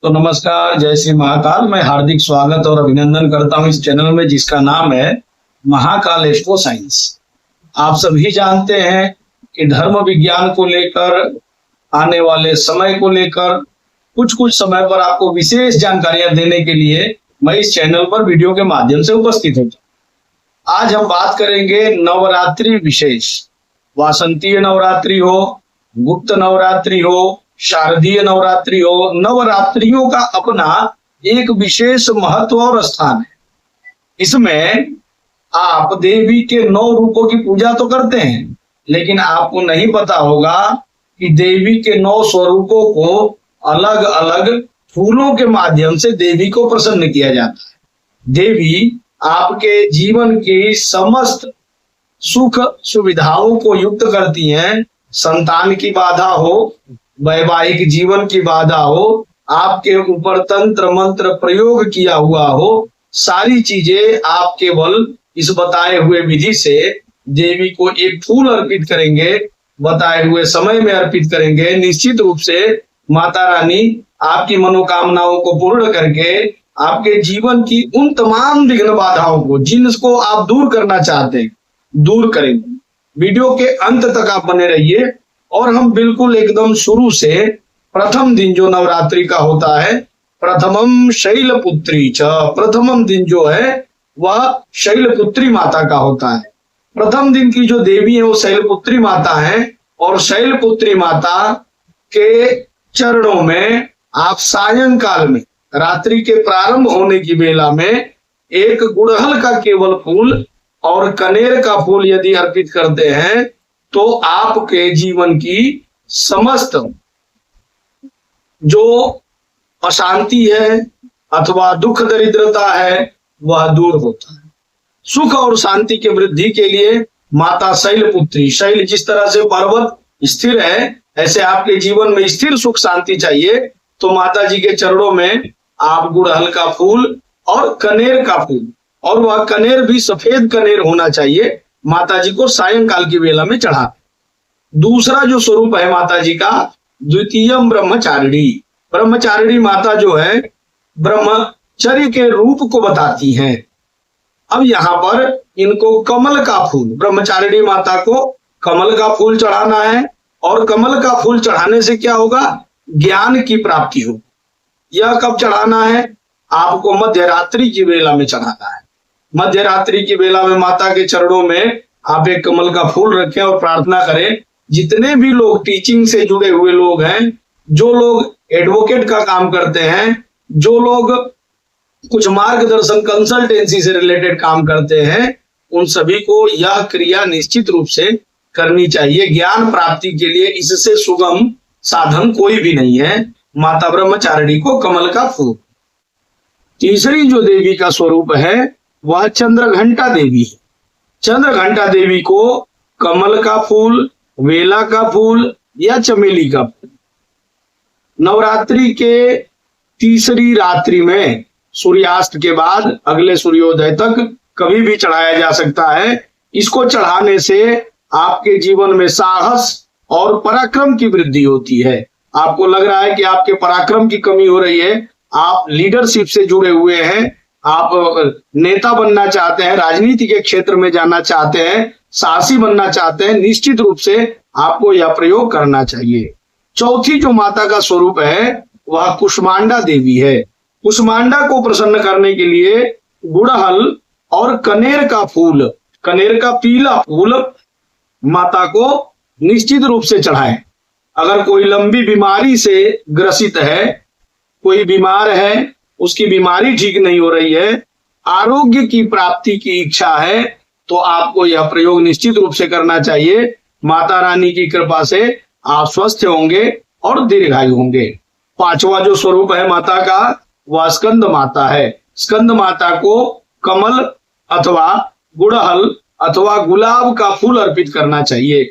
तो नमस्कार, जय श्री महाकाल। मैं हार्दिक स्वागत और अभिनंदन करता हूं इस चैनल में जिसका नाम है महाकाल एस्ट्रो साइंस। आप सभी जानते हैं कि धर्म विज्ञान को लेकर, आने वाले समय को लेकर कुछ कुछ समय पर आपको विशेष जानकारियां देने के लिए मैं इस चैनल पर वीडियो के माध्यम से उपस्थित होता। आज हम बात करेंगे नवरात्रि विशेष। वासंतीय नवरात्रि हो, गुप्त नवरात्रि हो, शारदीय नवरात्रि हो, नवरात्रियों का अपना एक विशेष महत्व और स्थान है। इसमें आप देवी के 9 रूपों की पूजा तो करते हैं, लेकिन आपको नहीं पता होगा कि देवी के 9 स्वरूपों को अलग अलग फूलों के माध्यम से देवी को प्रसन्न किया जाता है। देवी आपके जीवन की समस्त सुख सुविधाओं को युक्त करती हैं। संतान की बाधा हो, वैवाहिक जीवन की बाधा हो, आपके ऊपर तंत्र मंत्र प्रयोग किया हुआ हो, सारी चीजें आप केवल इस बताए हुए विधि से देवी को एक फूल अर्पित करेंगे, बताए हुए समय में अर्पित करेंगे। निश्चित रूप से माता रानी आपकी मनोकामनाओं को पूर्ण करके आपके जीवन की उन तमाम विघ्न बाधाओं को, जिनको आप दूर करना चाहते हैं, दूर करेंगे। वीडियो के अंत तक आप बने रहिए और हम बिल्कुल एकदम शुरू से प्रथम दिन जो नवरात्रि का होता है, प्रथमम शैलपुत्री च, प्रथमम दिन जो है वह शैलपुत्री माता का होता है। प्रथम दिन की जो देवी है वो शैलपुत्री माता है और शैलपुत्री माता के चरणों में आप सायंकाल में, रात्रि के प्रारंभ होने की बेला में एक गुड़हल का केवल फूल और कनेर का फूल यदि अर्पित करते हैं तो आपके जीवन की समस्त जो अशांति है अथवा दुख दरिद्रता है वह दूर होता है। सुख और शांति के वृद्धि के लिए माता शैलपुत्री, शैल जिस तरह से पर्वत स्थिर है, ऐसे आपके जीवन में स्थिर सुख शांति चाहिए तो माता जी के चरणों में आप गुड़हल का फूल और कनेर का फूल, और वह कनेर भी सफेद कनेर होना चाहिए, माता जी को सायंकाल की वेला में चढ़ा। दूसरा जो स्वरूप है माता जी का, द्वितीयम ब्रह्मचारिणी। ब्रह्मचारिणी माता जो है ब्रह्मचर्य के रूप को बताती हैं। अब यहाँ पर इनको कमल का फूल, ब्रह्मचारिणी माता को कमल का फूल चढ़ाना है और कमल का फूल चढ़ाने से क्या होगा? ज्ञान की प्राप्ति होगी। यह कब चढ़ाना है? आपको मध्य रात्रि की वेला में चढ़ाना है। मध्य रात्रि की वेला में माता के चरणों में आप एक कमल का फूल रखें और प्रार्थना करें। जितने भी लोग टीचिंग से जुड़े हुए लोग हैं, जो लोग एडवोकेट का काम करते हैं, जो लोग कुछ मार्गदर्शन कंसल्टेंसी से रिलेटेड काम करते हैं, उन सभी को यह क्रिया निश्चित रूप से करनी चाहिए। ज्ञान प्राप्ति के लिए इससे सुगम साधन कोई भी नहीं है। माता ब्रह्मचारिणी को कमल का फूल। तीसरी जो देवी का स्वरूप है वह चंद्रघंटा देवी है। चंद्रघंटा देवी को कमल का फूल, वेला का फूल या चमेली का फूल नवरात्रि के तीसरी रात्रि में सूर्यास्त के बाद अगले सूर्योदय तक कभी भी चढ़ाया जा सकता है। इसको चढ़ाने से आपके जीवन में साहस और पराक्रम की वृद्धि होती है। आपको लग रहा है कि आपके पराक्रम की कमी हो रही है, आप लीडरशिप से जुड़े हुए हैं, आप नेता बनना चाहते हैं, राजनीति के क्षेत्र में जाना चाहते हैं, साहसी बनना चाहते हैं, निश्चित रूप से आपको यह प्रयोग करना चाहिए। चौथी जो माता का स्वरूप है वह कुष्मांडा देवी है। कुष्मांडा को प्रसन्न करने के लिए गुड़हल और कनेर का फूल, कनेर का पीला फूल माता को निश्चित रूप से चढ़ाएं। अगर कोई लंबी बीमारी से ग्रसित है, कोई बीमार है, उसकी बीमारी ठीक नहीं हो रही है, आरोग्य की प्राप्ति की इच्छा है, तो आपको यह प्रयोग निश्चित रूप से करना चाहिए। माता रानी की कृपा से आप स्वस्थ होंगे और दीर्घायु होंगे। पांचवा जो स्वरूप है माता का वह स्कंद माता है। स्कंद माता को कमल अथवा गुड़हल अथवा गुलाब का फूल अर्पित करना चाहिए।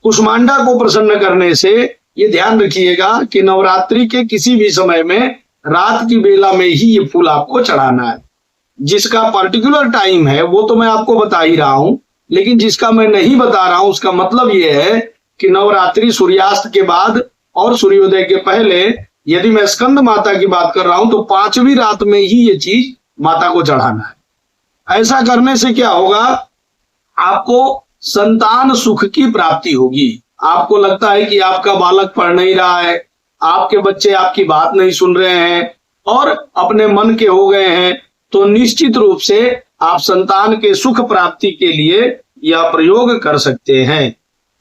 कुष्मांडा को प्रसन्न करने से ये ध्यान रखिएगा कि नवरात्रि के किसी भी समय में रात की बेला में ही ये फूल आपको चढ़ाना है। जिसका पर्टिकुलर टाइम है वो तो मैं आपको बता ही रहा हूं, लेकिन जिसका मैं नहीं बता रहा हूं उसका मतलब ये है कि नवरात्रि सूर्यास्त के बाद और सूर्योदय के पहले यदि मैं स्कंद माता की बात कर रहा हूं तो 5वीं रात में ही ये चीज माता को चढ़ाना है। ऐसा करने से क्या होगा, आपको संतान सुख की प्राप्ति होगी। आपको लगता है कि आपका बालक पढ़ नहीं रहा है, आपके बच्चे आपकी बात नहीं सुन रहे हैं और अपने मन के हो गए हैं, तो निश्चित रूप से आप संतान के सुख प्राप्ति के लिए यह प्रयोग कर सकते हैं।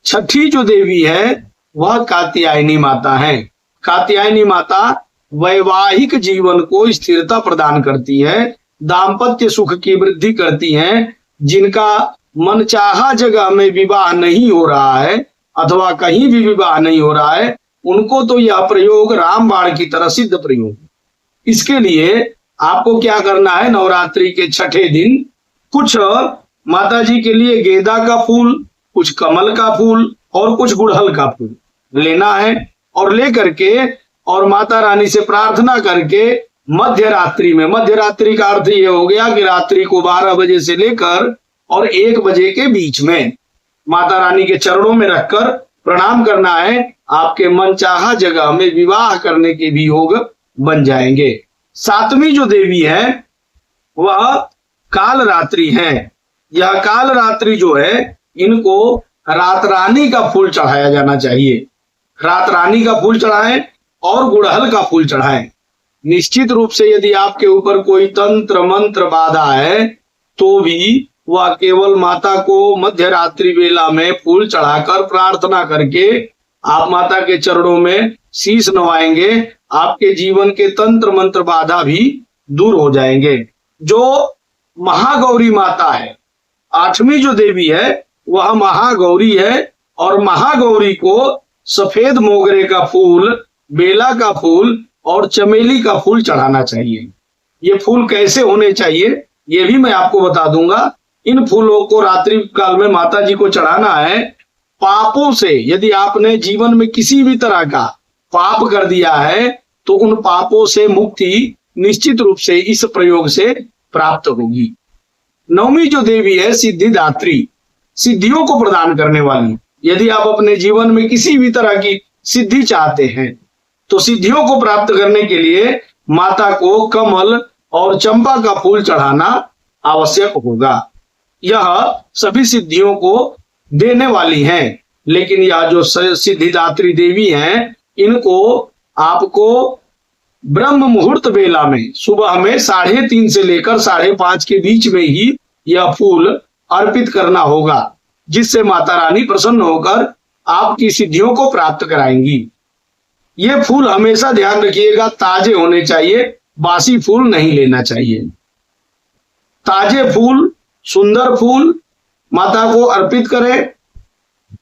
छठी जो देवी है वह कात्यायनी माता है। कात्यायनी माता वैवाहिक जीवन को स्थिरता प्रदान करती है, दाम्पत्य सुख की वृद्धि करती हैं। जिनका मनचाहा जगह में विवाह नहीं हो रहा है अथवा कहीं भी विवाह नहीं हो रहा है, उनको तो यह प्रयोग रामबाण की तरह सिद्ध प्रयोग। इसके लिए आपको क्या करना है, नवरात्रि के छठे दिन कुछ माता जी के लिए गेंदा का फूल, कुछ कमल का फूल और कुछ गुड़हल का फूल लेना है और लेकर के और माता रानी से प्रार्थना करके मध्य रात्रि में, मध्य रात्रि का अर्थ ये हो गया कि रात्रि को 12 बजे से लेकर और 1 बजे के बीच में माता रानी के चरणों में रखकर प्रणाम करना है। आपके मनचाहा जगह में विवाह करने के भी योग बन जाएंगे। 7वीं जो देवी है वह काल रात्रि है। यह काल रात्रि जो है, इनको रात रानी का फूल चढ़ाया जाना चाहिए। रात रानी का फूल चढ़ाएं और गुड़हल का फूल चढ़ाएं। निश्चित रूप से यदि आपके ऊपर कोई तंत्र मंत्र बाधा है तो भी वह केवल माता को मध्य रात्रि वेला में फूल चढ़ाकर प्रार्थना करके आप माता के चरणों में शीश नवाएंगे, आपके जीवन के तंत्र मंत्र बाधा भी दूर हो जाएंगे। जो महागौरी माता है, 8वीं जो देवी है वह महागौरी है और महागौरी को सफेद मोगरे का फूल, बेला का फूल और चमेली का फूल चढ़ाना चाहिए। ये फूल कैसे होने चाहिए ये भी मैं आपको बता दूंगा। इन फूलों को रात्रि काल में माता जी को चढ़ाना है। पापों से, यदि आपने जीवन में किसी भी तरह का पाप कर दिया है तो उन पापों से मुक्ति निश्चित रूप से इस प्रयोग से प्राप्त होगी। 9वीं जो देवी है सिद्धिदात्री, सिद्धियों को प्रदान करने वाली। यदि आप अपने जीवन में किसी भी तरह की सिद्धि चाहते हैं तो सिद्धियों को प्राप्त करने के लिए माता को कमल और चंपा का फूल चढ़ाना आवश्यक होगा। यह सभी सिद्धियों को देने वाली हैं, लेकिन यह जो सिद्धिदात्री देवी हैं, इनको आपको ब्रह्म मुहूर्त बेला में सुबह में 3:30 से लेकर 5:30 के बीच में ही यह फूल अर्पित करना होगा, जिससे माता रानी प्रसन्न होकर आपकी सिद्धियों को प्राप्त कराएंगी। ये फूल हमेशा ध्यान रखिएगा ताजे होने चाहिए, बासी फूल नहीं लेना चाहिए। ताजे फूल, सुंदर फूल माता को अर्पित करें।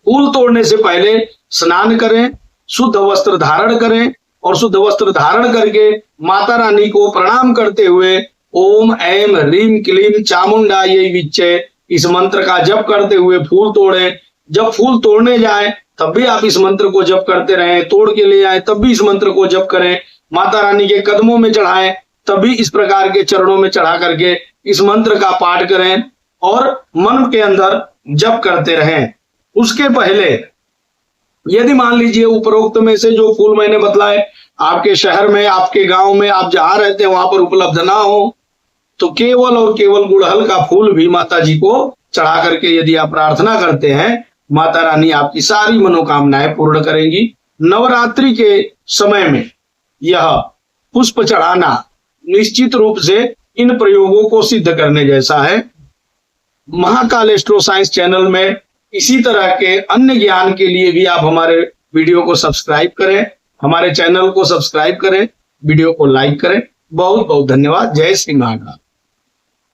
फूल तोड़ने से पहले स्नान करें, शुद्ध वस्त्र धारण करें और शुद्ध वस्त्र धारण करके माता रानी को प्रणाम करते हुए ओम ऐम ह्रीम क्लीम चामुंडायै विच्चे इस मंत्र का जप करते हुए फूल तोड़ें। जब फूल तोड़ने जाएं तब भी आप इस मंत्र को जप करते रहें, तोड़ के ले आए तब भी इस मंत्र को जप करें, माता रानी के कदमों में चढ़ाएं तब भी इस प्रकार के चरणों में चढ़ा करके इस मंत्र का पाठ करें और मन के अंदर जप करते रहें। उसके पहले यदि मान लीजिए उपरोक्त में से जो फूल मैंने बतलाए आपके शहर में, आपके गांव में, आप जहां रहते हैं वहां पर उपलब्ध ना हो, तो केवल और केवल गुड़हल का फूल भी माता जी को चढ़ा करके यदि आप प्रार्थना करते हैं, माता रानी आपकी सारी मनोकामनाएं पूर्ण करेंगी। नवरात्रि के समय में यह पुष्प चढ़ाना निश्चित रूप से इन प्रयोगों को सिद्ध करने जैसा है। महाकाल एस्ट्रो साइंस चैनल में इसी तरह के अन्य ज्ञान के लिए भी आप हमारे वीडियो को सब्सक्राइब करें, हमारे चैनल को सब्सक्राइब करें, वीडियो को लाइक करें। बहुत बहुत धन्यवाद। जय श्री महाकाल।